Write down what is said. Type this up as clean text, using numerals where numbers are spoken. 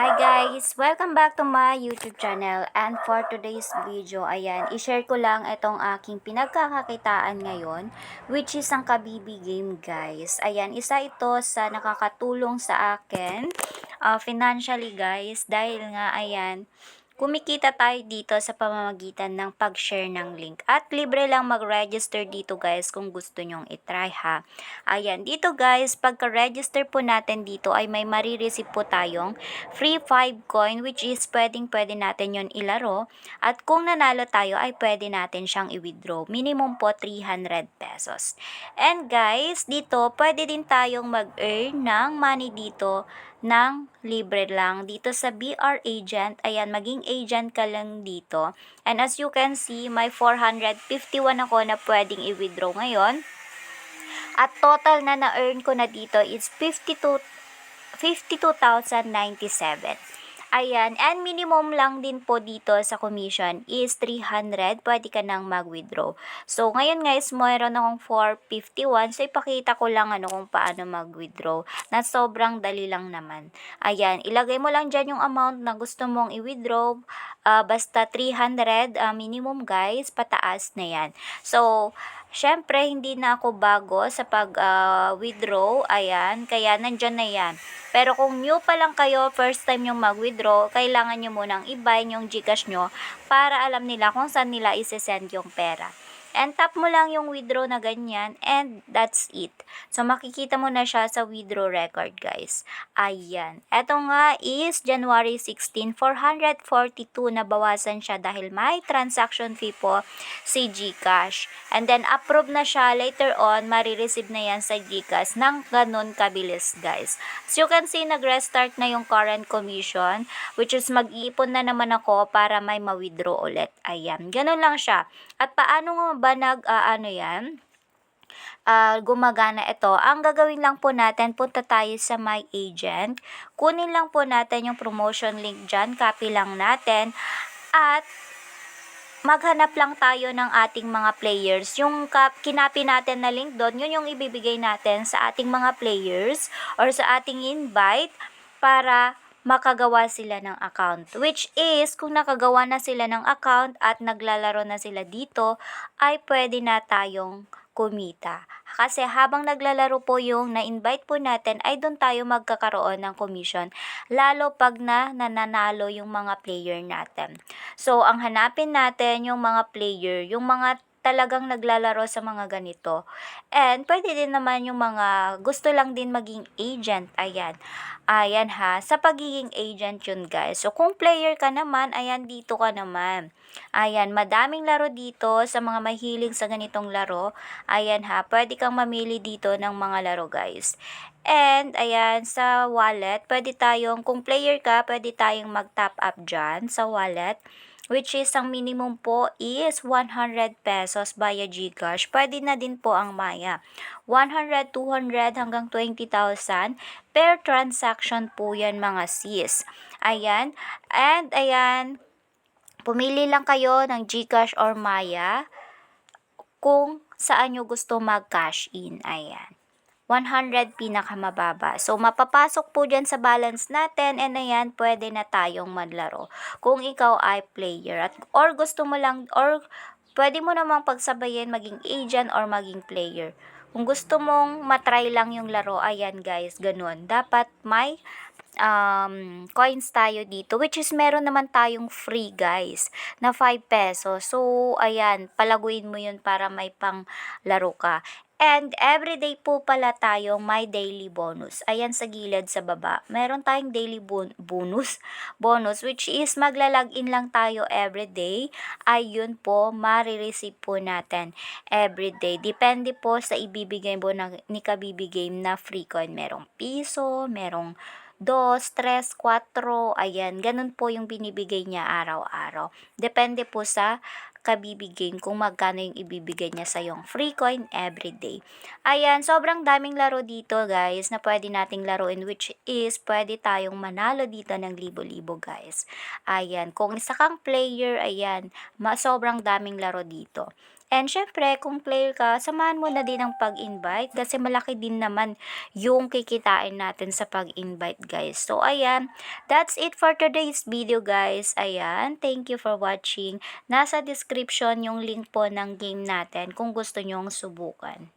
Hi guys! Welcome back to my YouTube channel, and for today's video, ayan, i-share ko lang itong aking pinagkakakitaan ngayon, which is ang Kabibi game guys. Ayan, isa ito sa nakakatulong sa akin financially guys, dahil nga ayan, kumikita tayo dito sa pamamagitan ng pag-share ng link. At libre lang mag-register dito guys kung gusto nyong itry ha. Ayan, dito guys, pagka-register po natin dito ay may marireceive po tayong free 5 coin, which is pwede natin yon ilaro. At kung nanalo tayo ay pwede natin siyang i-withdraw. Minimum po 300 pesos. And guys, dito pwede din tayong mag-earn ng money dito ng libre lang dito sa BR Agent. Ayan, maging agent ka lang dito. And as you can see, may 451 ako na pwedeng i-withdraw ngayon. At total na na-earn ko na dito is 52,097. Ayan, and minimum lang din po dito sa commission is 300, pwede ka nang mag-withdraw. So, ngayon guys, mayroon akong 451, so ipakita ko lang kung paano mag-withdraw, na sobrang dali lang naman. Ayan, ilagay mo lang dyan yung amount na gusto mong i-withdraw, basta 300 minimum guys, pataas na yan. So, syempre, hindi na ako bago sa pag-withdraw, ayan, kaya nandyan na yan. Pero kung new pa lang kayo, first time yung mag-withdraw, kailangan nyo munang i-bind yung GCash nyo para alam nila kung saan nila isi-send yung pera. And tap mo lang yung withdraw na ganyan, and that's it. So, makikita mo na siya sa withdraw record, guys. Ayan. Ito nga is January 16, 442 na bawasan siya dahil may transaction fee po si GCash. And then, approve na siya. Later on, marireceive na yan sa GCash ng ganun kabilis, guys. As you can see, nag-restart na yung current commission, which is mag-iipon na naman ako para may ma-withdraw ulit. Ayan. Ganun lang siya. At paano nga ba gumagana ito? Ang gagawin lang po natin, punta tayo sa My Agent. Kunin lang po natin yung promotion link dyan. Copy lang natin. At maghanap lang tayo ng ating mga players. Yung kinapi natin na link doon, yun yung ibibigay natin sa ating mga players or sa ating invite para makagawa sila ng account. Which is, kung nakagawa na sila ng account at naglalaro na sila dito, ay pwede na tayong kumita. Kasi habang naglalaro po yung na-invite po natin, ay doon tayo magkakaroon ng commission. Lalo pag nananalo yung mga player natin. So, ang hanapin natin yung mga player, yung mga talagang naglalaro sa mga ganito. And pwede din naman yung mga gusto lang din maging agent. Ayan. Ayan ha. Sa pagiging agent yun guys. So kung player ka naman, ayan dito ka naman. Ayan, madaming laro dito sa mga mahilig sa ganitong laro. Ayan ha, pwede kang mamili dito ng mga laro guys. And ayan, sa wallet, pwede tayong, kung player ka, pwede tayong mag-top up dyan sa wallet. Which is, ang minimum po is 100 pesos via GCash. Pwede na din po ang Maya. 100, 200 hanggang 20,000 per transaction po yan mga sis. Ayan. And ayan, pumili lang kayo ng GCash or Maya kung saan nyo gusto mag-cash in. Ayan. 100 pinakamababa. So, mapapasok po dyan sa balance natin, and ayan, pwede na tayong maglaro. Kung ikaw ay player, or gusto mo lang, or pwede mo namang pagsabayin maging agent or maging player. Kung gusto mong matry lang yung laro, ayan guys, ganun. Dapat may coins tayo dito, which is meron naman tayong free guys na 5 pesos. So ayan, palaguin mo yun para may pang laro ka. And everyday po pala tayong may daily bonus. Ayan sa gilid sa baba, meron tayong daily bonus, which is magla-login lang tayo everyday. Ayun po, marireceive po natin everyday. Depende po sa ibibigay mo ni Kabibi Game na free coin. Merong piso, merong 2, 3, 4, ayan, ganun po yung binibigay niya araw-araw. Depende po sa Kabibi Game kung magkano yung ibibigay niya sa yung free coin everyday. Ayan, sobrang daming laro dito guys na pwede nating laruin, which is pwede tayong manalo dito ng libo-libo guys. Ayan, kung isa kang player, ayan, sobrang daming laro dito. And syempre, kung player ka, samahan mo na din ang pag-invite kasi malaki din naman yung kikitain natin sa pag-invite guys. So ayan, that's it for today's video guys. Ayan, thank you for watching. Nasa description yung link po ng game natin kung gusto nyong subukan.